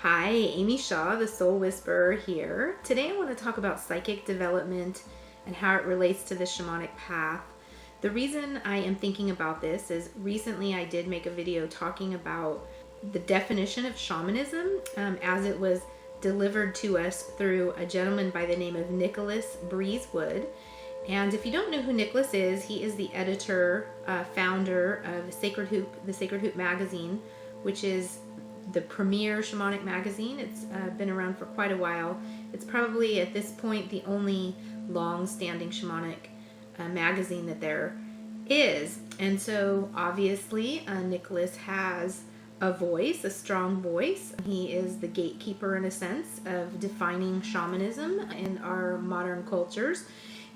Hi, Amy Shaw, the Soul Whisperer here. Today I want to talk about psychic development and how it relates to the shamanic path. The reason I am thinking about this is recently I did make a video talking about the definition of shamanism as it was delivered to us through a gentleman by the name of Nicholas Breezewood. And if you don't know who Nicholas is, he is the editor, founder of the Sacred Hoop magazine, which is the premier shamanic magazine. It's been around for quite a while. It's probably at this point the only long-standing shamanic magazine that there is. And so obviously Nicholas has a voice, a strong voice. He is the gatekeeper in a sense of defining shamanism in our modern cultures.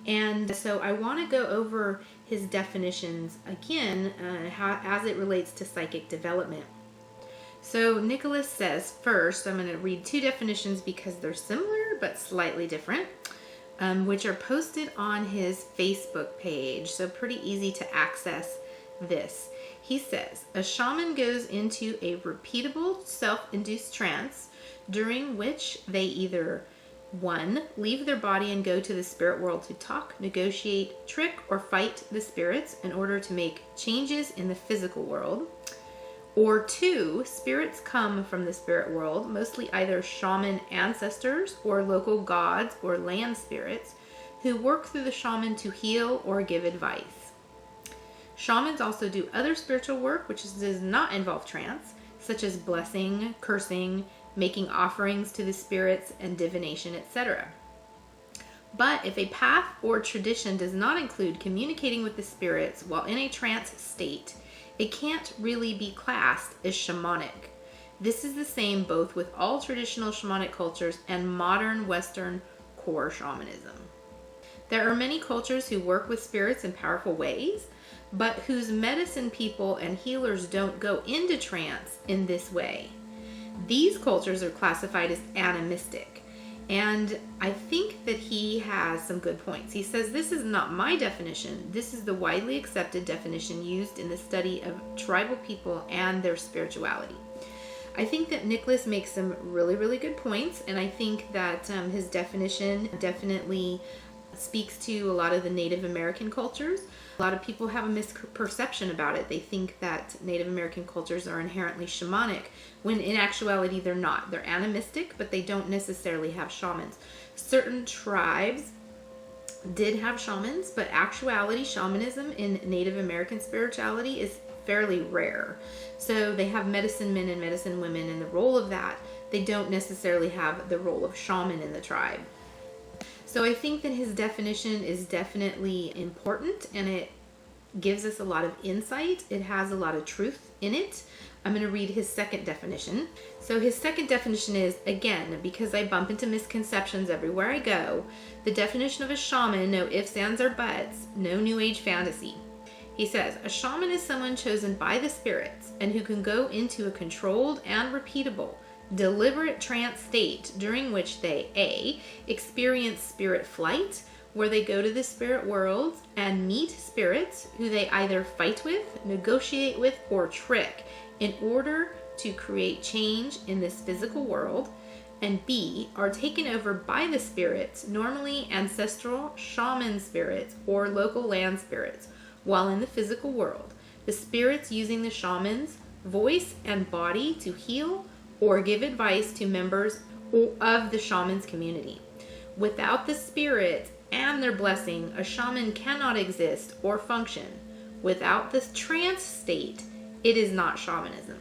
And so I want to go over his definitions again, as it relates to psychic development. So Nicholas says, first, I'm going to read two definitions because they're similar but slightly different, which are posted on his Facebook page. So pretty easy to access this. He says, a shaman goes into a repeatable self-induced trance during which they either 1. Leave their body and go to the spirit world to talk, negotiate, trick, or fight the spirits in order to make changes in the physical world. Or 2, spirits come from the spirit world, mostly either shaman ancestors or local gods or land spirits, who work through the shaman to heal or give advice. Shamans also do other spiritual work which does not involve trance, such as blessing, cursing, making offerings to the spirits, and divination, etc. But if a path or tradition does not include communicating with the spirits while in a trance state, it can't really be classed as shamanic. This is the same both with all traditional shamanic cultures and modern Western core shamanism. There are many cultures who work with spirits in powerful ways, but whose medicine people and healers don't go into trance in this way. These cultures are classified as animistic. And I think that he has some good points. He says, this is not my definition. This is the widely accepted definition used in the study of tribal people and their spirituality. I think that Nicholas makes some really, really good points. And I think that his definition definitely speaks to a lot of the Native American cultures. A lot of people have a misperception about it. They think that Native American cultures are inherently shamanic, when in actuality they're not. They're animistic, but they don't necessarily have shamans. Certain tribes did have shamans, but actuality, shamanism in Native American spirituality is fairly rare. So they have medicine men and medicine women in the role of that. They don't necessarily have the role of shaman in the tribe. So I think that his definition is definitely important, and it gives us a lot of insight. It has a lot of truth in it. I'm going to read his second definition. So his second definition is, again, because I bump into misconceptions everywhere I go, the definition of a shaman, no ifs, ands, or buts, no New Age fantasy. He says, a shaman is someone chosen by the spirits and who can go into a controlled and repeatable deliberate trance state during which they A, experience spirit flight, where they go to the spirit world and meet spirits who they either fight with, negotiate with, or trick in order to create change in this physical world, and B, are taken over by the spirits, normally ancestral shaman spirits or local land spirits, while in the physical world, the spirits using the shaman's voice and body to heal or give advice to members of the shaman's community. Without the spirit and their blessing, a shaman cannot exist or function. Without this trance state, it is not shamanism.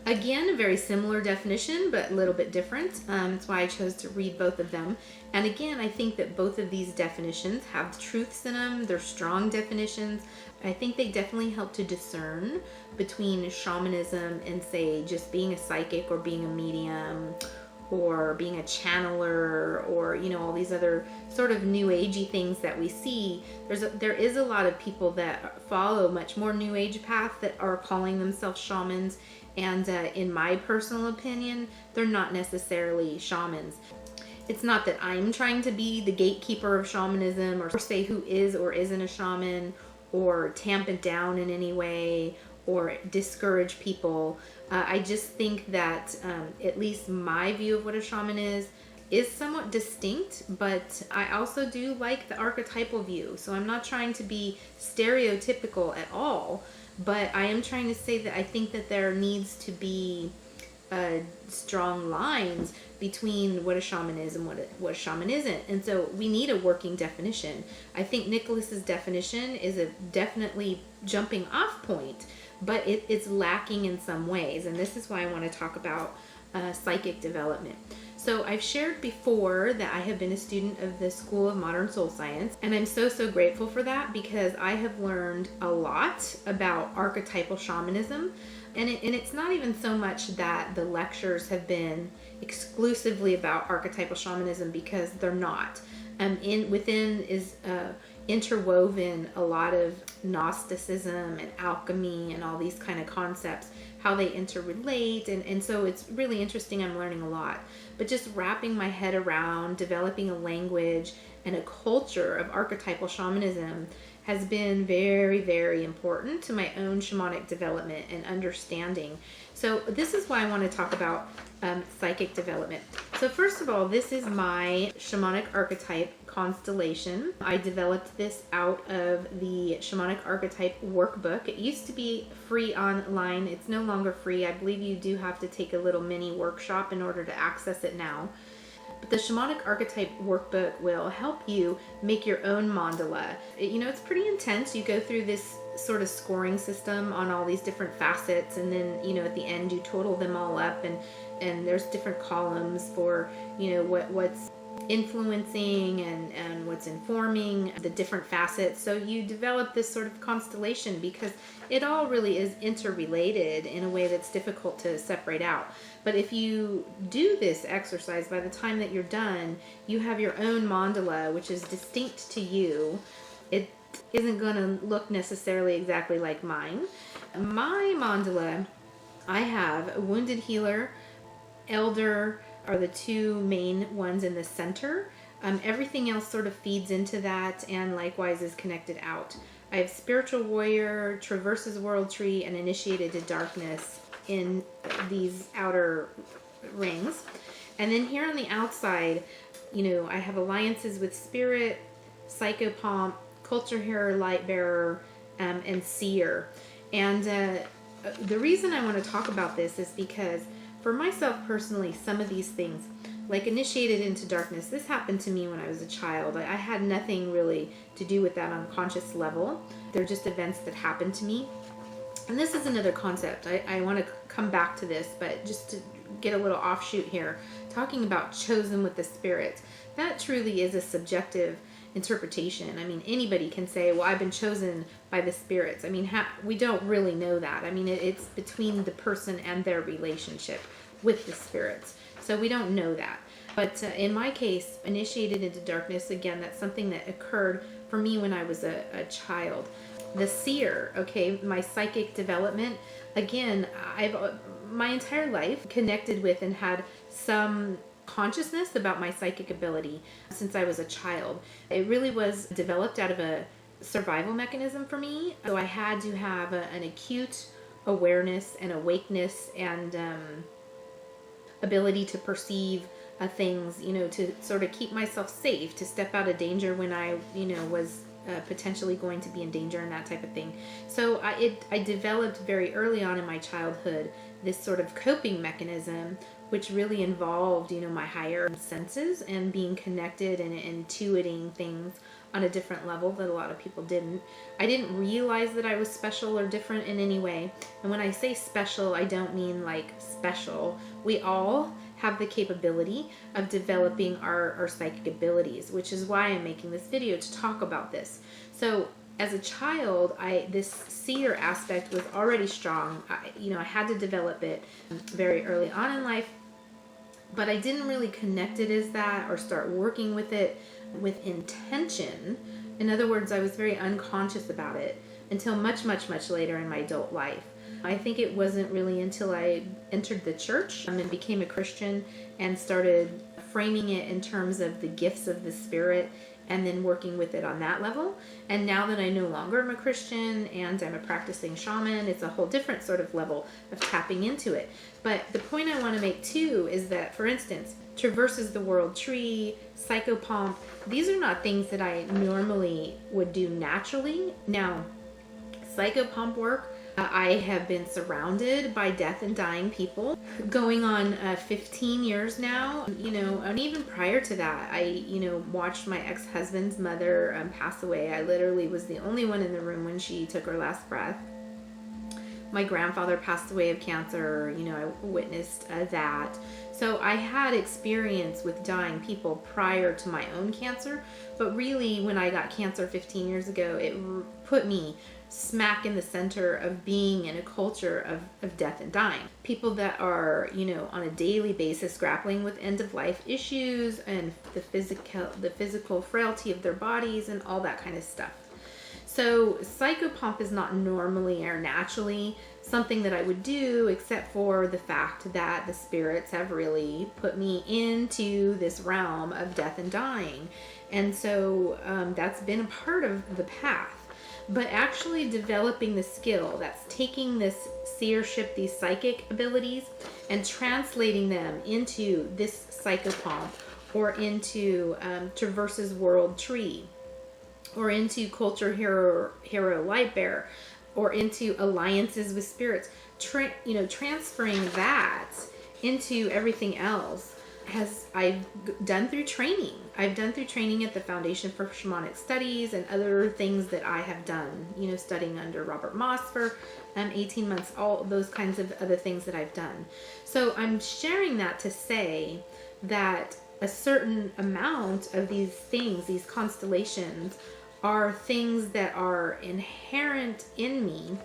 Again, a very similar definition, but a little bit different. That's why I chose to read both of them. And again, I think that both of these definitions have truths in them. They're strong definitions. I think they definitely help to discern between shamanism and, say, just being a psychic or being a medium or being a channeler or, you know, all these other sort of new agey things that we see. There is a lot of people that follow much more new age path that are calling themselves shamans. And in my personal opinion, they're not necessarily shamans. It's not that I'm trying to be the gatekeeper of shamanism or say who is or isn't a shaman or tamp it down in any way or discourage people. I just think that at least my view of what a shaman is somewhat distinct, but I also do like the archetypal view. So I'm not trying to be stereotypical at all, but I am trying to say that I think that there needs to be strong lines between what a shaman is and what a shaman isn't. And so we need a working definition. I think Nicholas's definition is a definitely jumping off point, but it's lacking in some ways. And this is why I want to talk about psychic development. So I've shared before that I have been a student of the School of Modern Soul Science, and I'm so grateful for that, because I have learned a lot about archetypal shamanism. And it's not even so much that the lectures have been exclusively about archetypal shamanism, because they're not. Within is interwoven a lot of Gnosticism and alchemy and all these kind of concepts, how they interrelate, and so it's really interesting. I'm learning a lot. But just wrapping my head around developing a language and a culture of archetypal shamanism has been very important to my own shamanic development and understanding. So this is why I want to talk about psychic development. So first of all, this is my Shamanic Archetype Constellation. I developed this out of the Shamanic Archetype workbook. It used to be free online. It's no longer free. I believe you do have to take a little mini workshop in order to access it now. But the Shamanic Archetype workbook will help you make your own mandala. It's pretty intense. You go through this sort of scoring system on all these different facets, and then at the end you total them all up, and there's different columns for what's influencing and what's informing the different facets. So you develop this sort of constellation because it all really is interrelated in a way that's difficult to separate out. But if you do this exercise, by the time that you're done, you have your own mandala, which is distinct to you. It isn't going to look necessarily exactly like mine. My mandala, I have a wounded healer, elder are the two main ones in the center. Everything else sort of feeds into that and likewise is connected out. I have spiritual warrior, traverses world tree, and initiated to darkness in these outer rings. And then here on the outside, I have alliances with spirit, psychopomp, culture hearer, light bearer, and seer. And the reason I want to talk about this is because for myself personally, some of these things, like initiated into darkness, this happened to me when I was a child. I had nothing really to do with that on a conscious level. They're just events that happened to me. And this is another concept. I want to come back to this, but just to get a little offshoot here, talking about chosen with the spirit. That truly is a subjective interpretation. I mean, anybody can say, well, I've been chosen by the spirits. I mean, we don't really know that. I mean, it's between the person and their relationship with the spirits. So we don't know that. But in my case, initiated into darkness, again, that's something that occurred for me when I was a child. The seer, okay, my psychic development, again, I've my entire life connected with and had some consciousness about my psychic ability since I was a child. It really was developed out of a survival mechanism for me. So I had to have an acute awareness and awakeness and ability to perceive things, to sort of keep myself safe, to step out of danger when I, was potentially going to be in danger and that type of thing. So I developed very early on in my childhood this sort of coping mechanism, which really involved, my higher senses and being connected and intuiting things on a different level that a lot of people didn't. I didn't realize that I was special or different in any way. And when I say special, I don't mean like special. We all have the capability of developing our psychic abilities, which is why I'm making this video to talk about this. So as a child, this seer aspect was already strong. I had to develop it very early on in life, but I didn't really connect it as that or start working with it with intention. In other words, I was very unconscious about it until much later in my adult life. I think it wasn't really until I entered the church and became a Christian and started framing it in terms of the gifts of the Spirit and then working with it on that level. And now that I no longer am a Christian and I'm a practicing shaman, it's a whole different sort of level of tapping into it. But the point I want to make too is that, for instance, traverses the world tree, psychopomp, these are not things that I normally would do naturally. Now, psychopomp work, I have been surrounded by death and dying people going on 15 years now, and even prior to that, I, watched my ex-husband's mother pass away. I literally was the only one in the room when she took her last breath. My grandfather passed away of cancer, I witnessed that. So I had experience with dying people prior to my own cancer, but really when I got cancer 15 years ago, it put me smack in the center of being in a culture of death and dying. People that are, on a daily basis grappling with end of life issues and the physical frailty of their bodies and all that kind of stuff. So psychopomp is not normally or naturally something that I would do, except for the fact that the spirits have really put me into this realm of death and dying. And so that's been a part of the path. But actually developing the skill, that's taking this seership, these psychic abilities, and translating them into this psychopomp, or into Traverses World Tree, or into Culture Hero Light Bearer, or into alliances with spirits, transferring that into everything else I've done through training. I've done through training at the Foundation for Shamanic Studies and other things that I have done, studying under Robert Moss for 18 months, all those kinds of other things that I've done. So I'm sharing that to say that a certain amount of these things, these constellations, are things that are inherent in me,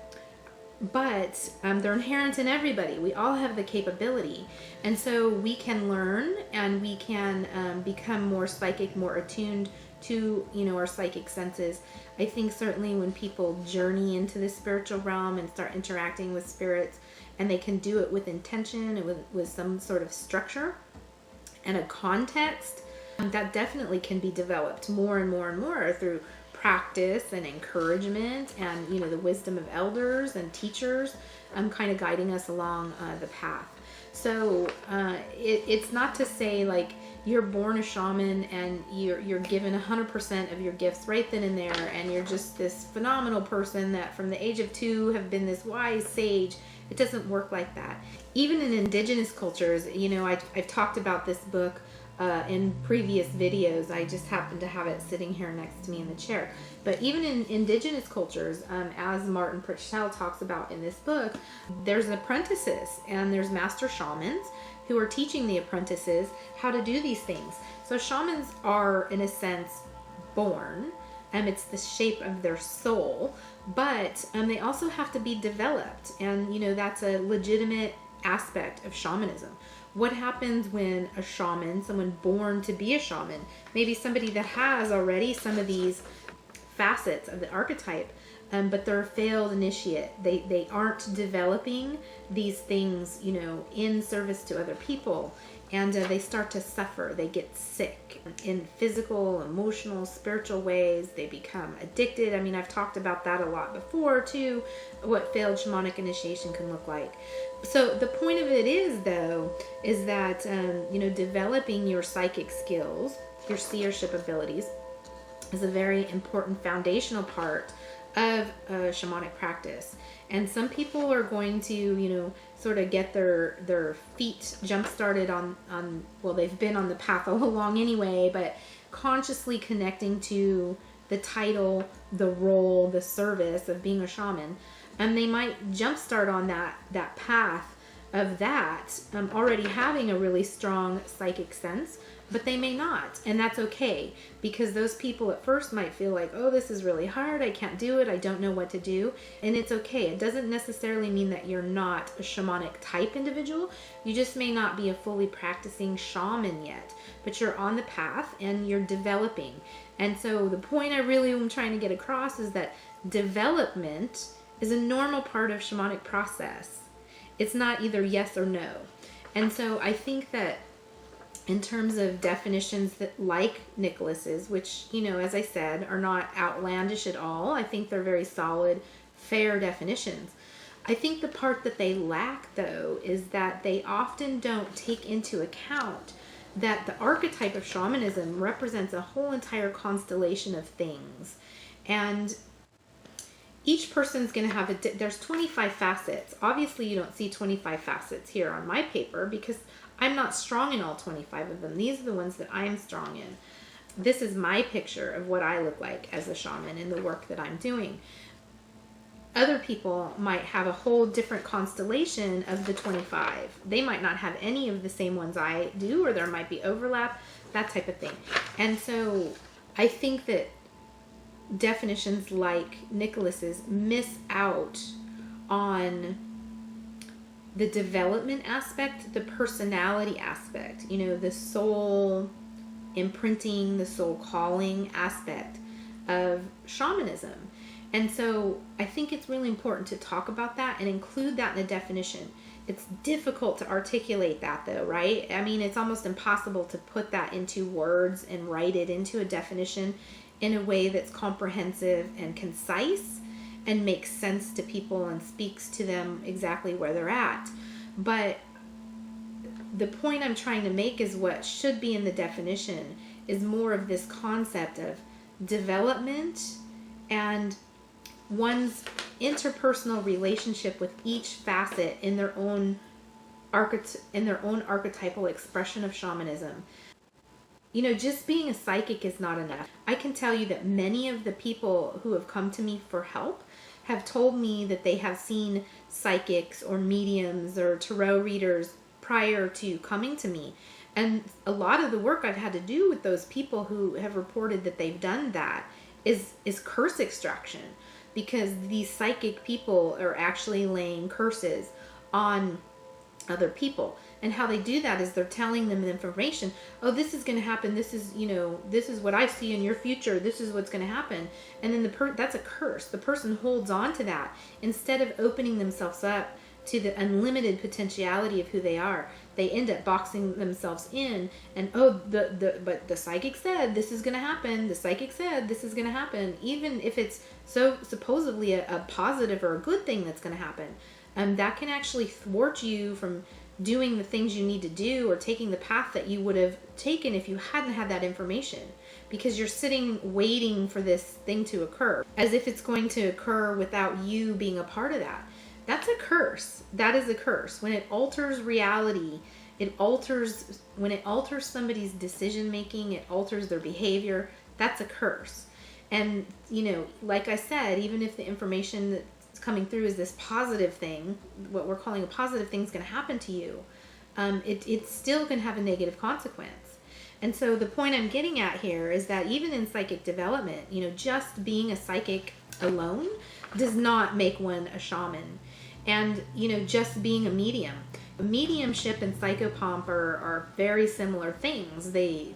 but they're inherent in everybody. We all have the capability. And so we can learn and we can become more psychic, more attuned to, our psychic senses. I think certainly when people journey into the spiritual realm and start interacting with spirits, and they can do it with intention and with some sort of structure and a context, that definitely can be developed more and more and more through practice and encouragement and the wisdom of elders and teachers kind of guiding us along the path. So it's not to say like you're born a shaman and you're given 100% of your gifts right then and there, and you're just this phenomenal person that from the age of 2 have been this wise sage. It doesn't work like that. Even in indigenous cultures, I've talked about this book in previous videos. I just happen to have it sitting here next to me in the chair. But even in indigenous cultures, as Martin Pritchell talks about in this book, there's apprentices and there's master shamans who are teaching the apprentices how to do these things. So shamans are, in a sense, born, and it's the shape of their soul, but they also have to be developed, and that's a legitimate aspect of shamanism. What happens when a shaman, someone born to be a shaman, maybe somebody that has already some of these facets of the archetype, but they're a failed initiate. They aren't developing these things, in service to other people, and they start to suffer. They get sick in physical, emotional, spiritual ways. They become addicted. I mean, I've talked about that a lot before too, what failed shamanic initiation can look like. So the point of it is, though, is that, developing your psychic skills, your seership abilities, is a very important foundational part of shamanic practice. And some people are going to, sort of get their feet jump started on, well, they've been on the path all along anyway, but consciously connecting to the title, the role, the service of being a shaman. And they might jumpstart on that path of that, already having a really strong psychic sense, but they may not. And that's okay, because those people at first might feel like, oh, this is really hard. I can't do it. I don't know what to do. And it's okay. It doesn't necessarily mean that you're not a shamanic type individual. You just may not be a fully practicing shaman yet, but you're on the path and you're developing. And so the point I really am trying to get across is that development is a normal part of shamanic process. It's not either yes or no. And so I think that in terms of definitions that, like Nicholas's, which, you know, as I said, are not outlandish at all. I think they're very solid, fair definitions. I think the part that they lack, though, is that they often don't take into account that the archetype of shamanism represents a whole entire constellation of things. And each person's going to have there's 25 facets. Obviously, you don't see 25 facets here on my paper because I'm not strong in all 25 of them. These are the ones that I am strong in. This is my picture of what I look like as a shaman in the work that I'm doing. Other people might have a whole different constellation of the 25. They might not have any of the same ones I do, or there might be overlap, that type of thing. And so I think that definitions like Nicholas's miss out on the development aspect, the personality aspect, you know, the soul imprinting, the soul calling aspect of shamanism. And so I think it's really important to talk about that and include that in the definition. It's difficult to articulate that, though, right? I mean, it's almost impossible to put that into words and write it into a definition in a way that's comprehensive and concise and makes sense to people and speaks to them exactly where they're at. But the point I'm trying to make is what should be in the definition is more of this concept of development and one's interpersonal relationship with each facet in their own archetypal expression of shamanism. You know, just being a psychic is not enough. I can tell you that many of the people who have come to me for help have told me that they have seen psychics or mediums or tarot readers prior to coming to me. And a lot of the work I've had to do with those people who have reported that they've done that is curse extraction, because these psychic people are actually laying curses on other people. And how they do that is they're telling them the information. Oh, this is going to happen. This is, you know, this is what I see in your future. This is what's going to happen. And then that's a curse. The person holds on to that instead of opening themselves up to the unlimited potentiality of who they are. They end up boxing themselves in and, but the psychic said this is going to happen. The psychic said this is going to happen. Even if it's so supposedly a positive or a good thing that's going to happen. That can actually thwart you from doing the things you need to do or taking the path that you would have taken if you hadn't had that information, because you're sitting waiting for this thing to occur as if it's going to occur without you being a part of that. That's a curse. That is a curse. When it alters reality, when it alters somebody's decision making, it alters their behavior. That's a curse. And, you know, like I said, even if the information that's coming through is this positive thing, what we're calling a positive thing is going to happen to you, it still can have a negative consequence. And so the point I'm getting at here is that even in psychic development, you know, just being a psychic alone does not make one a shaman. And, you know, just being a medium. Mediumship and psychopomp are very similar things. They,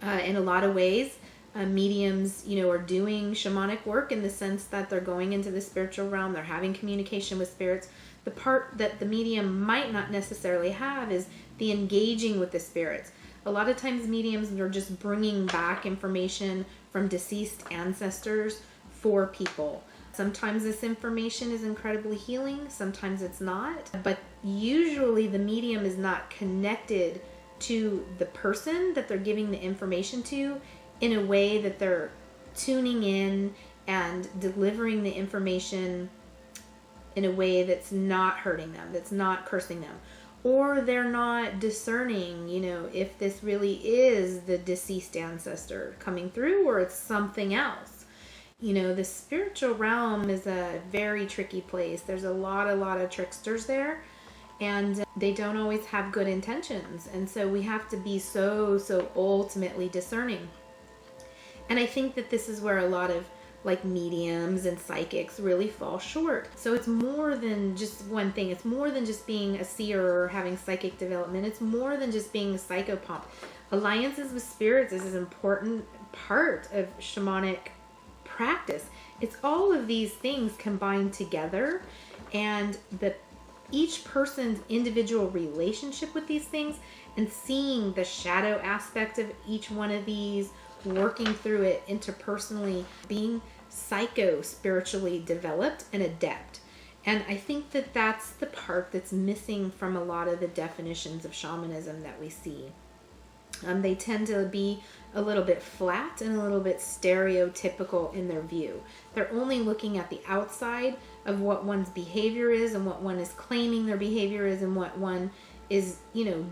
in a lot of ways, mediums, you know, are doing shamanic work in the sense that they're going into the spiritual realm, they're having communication with spirits. The part that the medium might not necessarily have is the engaging with the spirits. A lot of times mediums are just bringing back information from deceased ancestors for people. Sometimes this information is incredibly healing, sometimes it's not, but usually the medium is not connected to the person that they're giving the information to in a way that they're tuning in and delivering the information in a way that's not hurting them, that's not cursing them. Or they're not discerning, you know, if this really is the deceased ancestor coming through or it's something else. You know, the spiritual realm is a very tricky place. There's a lot of tricksters there, and they don't always have good intentions. And so we have to be so ultimately discerning. And I think that this is where a lot of like mediums and psychics really fall short. So it's more than just one thing. It's more than just being a seer or having psychic development. It's more than just being a psychopomp. Alliances with spirits is an important part of shamanic practice. It's all of these things combined together, and the each person's individual relationship with these things and seeing the shadow aspect of each one of these, working through it interpersonally, being psycho-spiritually developed and adept. And I think that that's the part that's missing from a lot of the definitions of shamanism that we see. They tend to be a little bit flat and a little bit stereotypical in their view. They're only looking at the outside of what one's behavior is and what one is claiming their behavior is and what one is,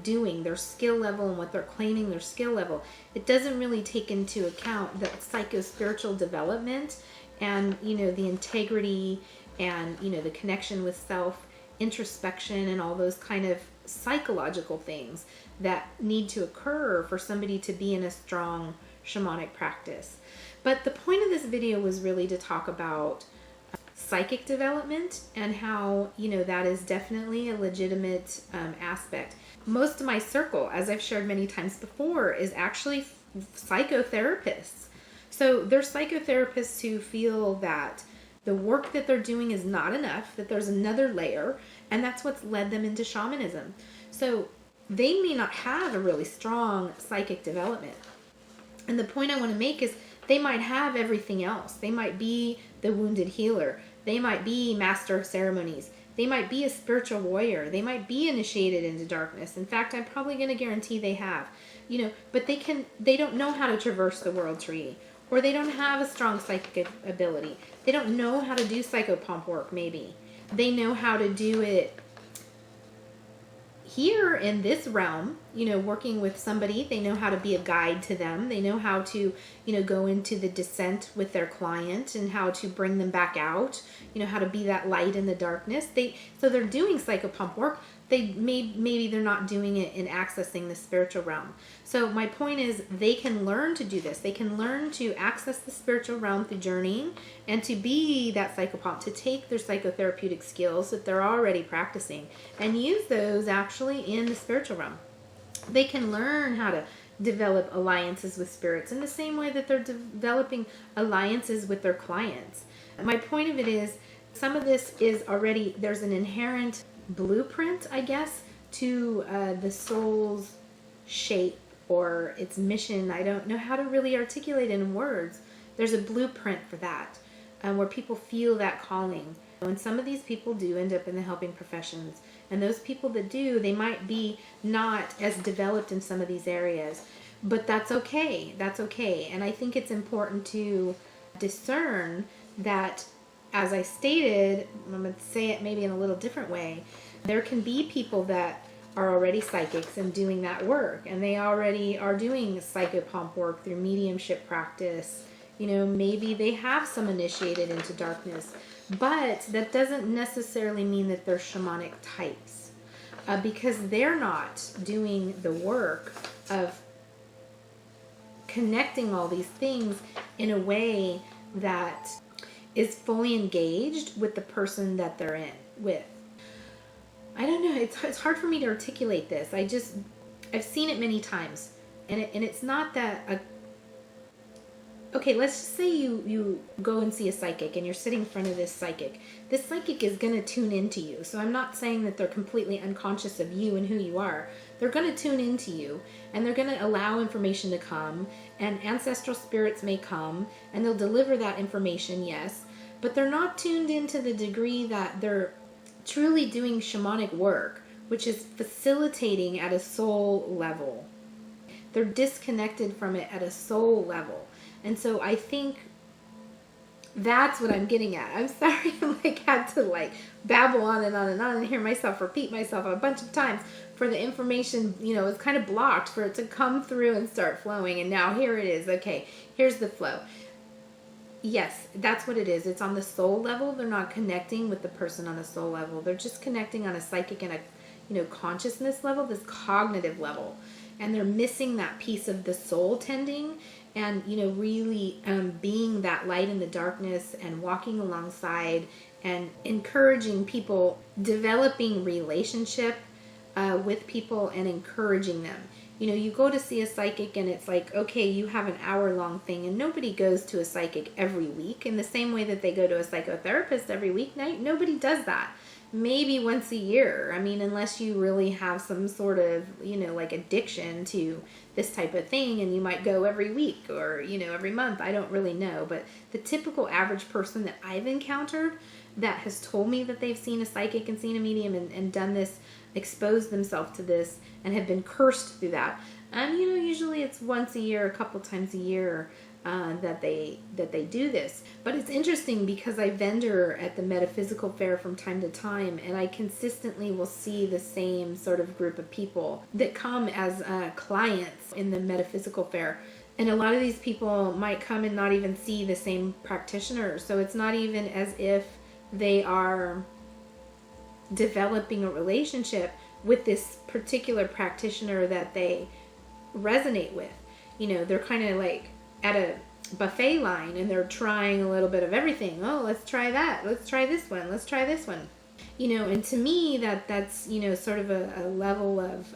doing, their skill level and what they're claiming their skill level. It doesn't really take into account the psycho-spiritual development and, the integrity and, the connection with self, introspection, and all those kind of psychological things that need to occur for somebody to be in a strong shamanic practice. But the point of this video was really to talk about psychic development and how, that is definitely a legitimate aspect. Most of my circle, as I've shared many times before, is actually psychotherapists. So they're psychotherapists who feel that the work that they're doing is not enough, that there's another layer, and that's what's led them into shamanism. So they may not have a really strong psychic development. And the point I want to make is they might have everything else. They might be the wounded healer. They might be master of ceremonies. They might be a spiritual warrior. They might be initiated into darkness. In fact, I'm probably going to guarantee they have. But they don't know how to traverse the world tree. Or they don't have a strong psychic ability. They don't know how to do psychopomp work, maybe. They know how to do it here in this realm, working with somebody. They know how to be a guide to them. They know how to, go into the descent with their client and how to bring them back out, how to be that light in the darkness. So they're doing psychopomp work. Maybe they're not doing it in accessing the spiritual realm. So my point is they can learn to do this. They can learn to access the spiritual realm through journeying and to be that psychopomp, to take their psychotherapeutic skills that they're already practicing and use those actually in the spiritual realm. They can learn how to develop alliances with spirits in the same way that they're developing alliances with their clients. My point of it is some of this is already, there's an inherent blueprint, I guess, to the soul's shape or its mission. I don't know how to really articulate it in words. There's a blueprint for that, where people feel that calling. And some of these people do end up in the helping professions. And those people that do, they might be not as developed in some of these areas. But that's okay. That's okay. And I think it's important to discern that, as I stated, I'm going to say it maybe in a little different way, there can be people that are already psychics and doing that work, and they already are doing psychopomp work through mediumship practice. Maybe they have some initiated into darkness, but that doesn't necessarily mean that they're shamanic types, because they're not doing the work of connecting all these things in a way that is fully engaged with the person that they're with. I don't know. It's hard for me to articulate this. I've seen it many times, and it's not that. Okay, let's just say you go and see a psychic, and you're sitting in front of this psychic. This psychic is going to tune into you. So I'm not saying that they're completely unconscious of you and who you are. They're going to tune into you, and they're going to allow information to come, and ancestral spirits may come, and they'll deliver that information, yes, but they're not tuned into the degree that they're truly doing shamanic work, which is facilitating at a soul level. They're disconnected from it at a soul level. And so I think that's what I'm getting at. I'm sorry I had to babble on and on and on and hear myself repeat myself a bunch of times for the information, it's kind of blocked for it to come through and start flowing. And now here it is. Okay, here's the flow. Yes, that's what it is. It's on the soul level. They're not connecting with the person on a soul level. They're just connecting on a psychic and a consciousness level, this cognitive level. And they're missing that piece of the soul tending and, really being that light in the darkness and walking alongside and encouraging people, developing relationship with people and encouraging them. You go to see a psychic and it's like, okay, you have an hour-long thing, and nobody goes to a psychic every week in the same way that they go to a psychotherapist every week. Nobody does that. maybe once a year. I mean, unless you really have some sort of, like addiction to this type of thing, and you might go every week or, every month. I don't really know. But the typical average person that I've encountered that has told me that they've seen a psychic and seen a medium and done this, exposed themselves to this, and have been cursed through that. Usually it's once a year, a couple times a year that they do this. But it's interesting because I vendor at the metaphysical fair from time to time, and I consistently will see the same sort of group of people that come as clients in the metaphysical fair. And a lot of these people might come and not even see the same practitioner. So it's not even as if they are developing a relationship with this particular practitioner that they resonate with. They're kind of like at a buffet line and they're trying a little bit of everything. Oh, let's try that. Let's try this one. Let's try this one. And to me that's, sort of a level of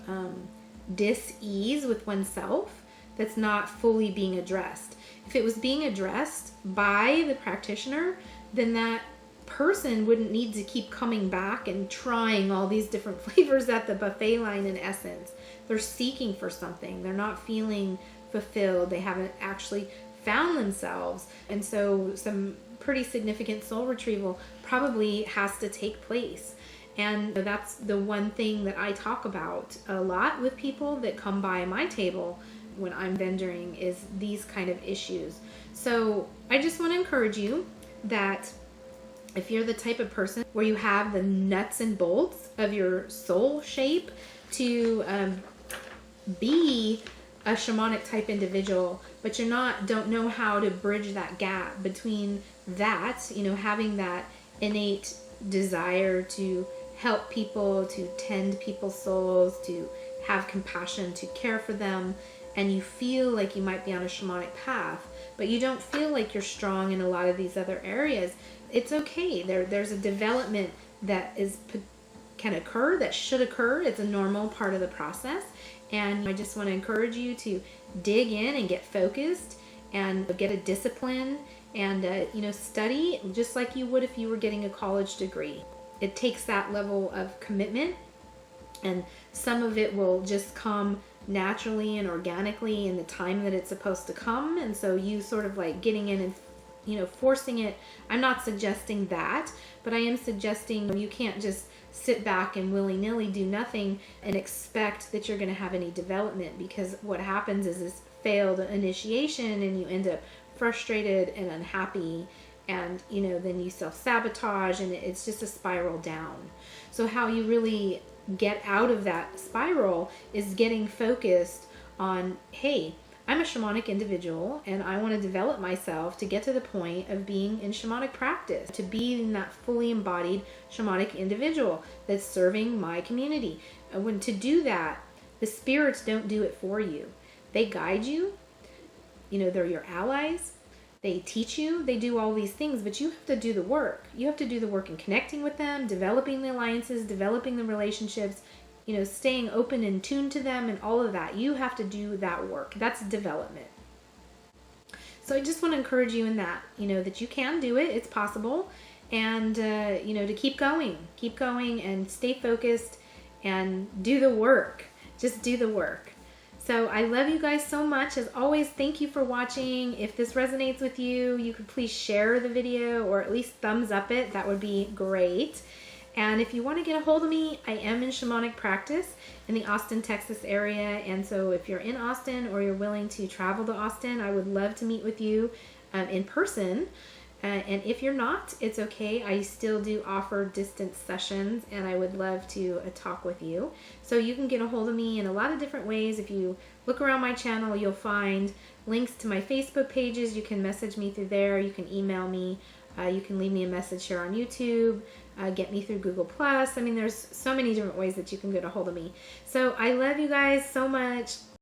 dis-ease with oneself that's not fully being addressed. If it was being addressed by the practitioner, then that person wouldn't need to keep coming back and trying all these different flavors at the buffet line. In essence, they're seeking for something. They're not feeling fulfilled. They haven't actually found themselves. And so some pretty significant soul retrieval probably has to take place. And that's the one thing that I talk about a lot with people that come by my table when I'm vendoring, is these kind of issues. So I just want to encourage you that if you're the type of person where you have the nuts and bolts of your soul shape to be a shamanic type individual, but don't know how to bridge that gap between that, having that innate desire to help people, to tend people's souls, to have compassion, to care for them, and you feel like you might be on a shamanic path, but you don't feel like you're strong in a lot of these other areas. It's okay. There's a development that can occur, that should occur. It's a normal part of the process. And I just want to encourage you to dig in and get focused and get a discipline and, study just like you would if you were getting a college degree. It takes that level of commitment, and some of it will just come naturally and organically in the time that it's supposed to come. And so you sort of like getting in and forcing it. I'm not suggesting that, but I am suggesting you can't just sit back and willy-nilly do nothing and expect that you're going to have any development, because what happens is this failed initiation and you end up frustrated and unhappy, and then you self-sabotage, and it's just a spiral down. So how you really get out of that spiral is getting focused on, hey, I'm a shamanic individual and I want to develop myself to get to the point of being in shamanic practice, to be in that fully embodied shamanic individual that's serving my community. And when to do that, the spirits don't do it for you. They guide you. They're your allies. They teach you. They do all these things, but you have to do the work. You have to do the work in connecting with them, developing the alliances, developing the relationships, staying open and tuned to them, and all of that. You have to do that work. That's development. So I just want to encourage you in that, that you can do it. It's possible. And, to keep going and stay focused and do the work. Just do the work. So I love you guys so much. As always, thank you for watching. If this resonates with you, you could please share the video or at least thumbs up it. That would be great. And if you want to get a hold of me, I am in shamanic practice in the Austin, Texas area. And so if you're in Austin or you're willing to travel to Austin, I would love to meet with you in person. And if you're not, it's okay. I still do offer distance sessions, and I would love to talk with you. So you can get a hold of me in a lot of different ways. If you look around my channel, you'll find links to my Facebook pages. You can message me through there. You can email me. You can leave me a message here on YouTube. Get me through Google+. I mean, there's so many different ways that you can get a hold of me. So I love you guys so much.